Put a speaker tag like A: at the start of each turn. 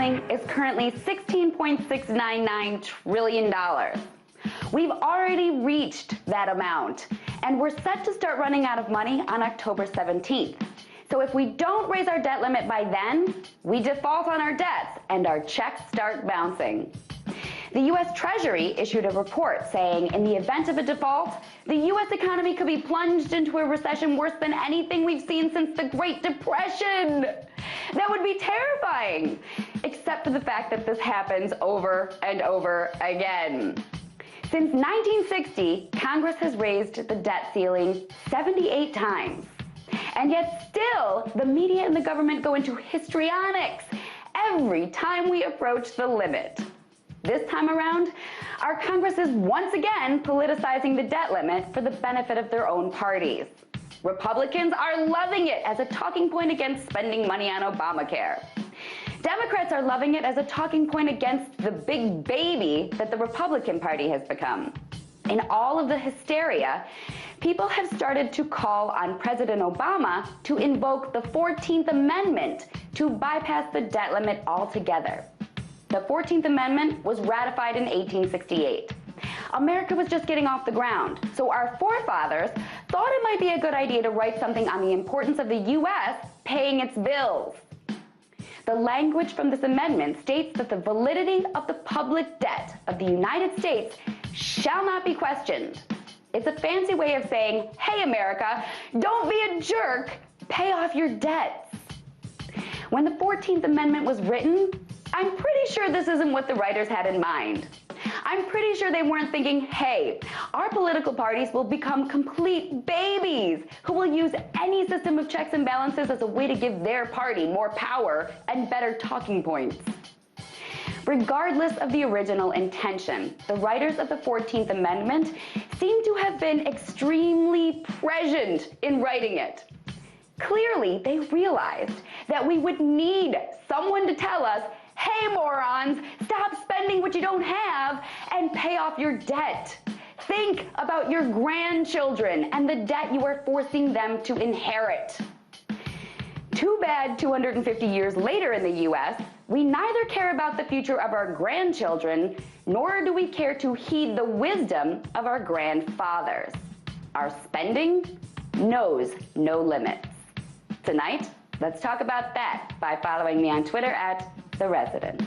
A: ceiling is currently $16.699 trillion. We've already reached that amount, and we're set to start running out of money on October 17th. So if we don't raise our debt limit by then, we default on our debts and our checks start bouncing. The U.S. Treasury issued a report saying in the event of a default, the U.S. economy could be plunged into a recession worse than anything we've seen since the Great Depression. That would be terrifying, except for the fact that this happens over and over again. Since 1960, Congress has raised the debt ceiling 78 times. And yet still, the media and the government go into histrionics every time we approach the limit. This time around, our Congress is once again politicizing the debt limit for the benefit of their own parties. Republicans are loving it as a talking point against spending money on Obamacare. Democrats are loving it as a talking point against the big baby that the Republican Party has become. In all of the hysteria, people have started to call on President Obama to invoke the 14th Amendment to bypass the debt limit altogether. The 14th Amendment was ratified in 1868. America was just getting off the ground, so our forefathers thought it might be a good idea to write something on the importance of the U.S. paying its bills. The language from this amendment states that the validity of the public debt of the United States shall not be questioned. It's a fancy way of saying, hey America, don't be a jerk, pay off your debts. When the 14th Amendment was written, I'm pretty sure this isn't what the writers had in mind. I'm pretty sure they weren't thinking, hey, our political parties will become complete babies who will use any system of checks and balances as a way to give their party more power and better talking points. Regardless of the original intention, the writers of the 14th Amendment seem to have been extremely prescient in writing it. Clearly, they realized that we would need someone to tell us, hey morons, stop spending what you don't have and pay off your debt. Think about your grandchildren and the debt you are forcing them to inherit. Too bad 250 years later in the U.S., we neither care about the future of our grandchildren, nor do we care to heed the wisdom of our grandfathers. Our spending knows no limits. Tonight, let's talk about that by following me on Twitter @TheResident.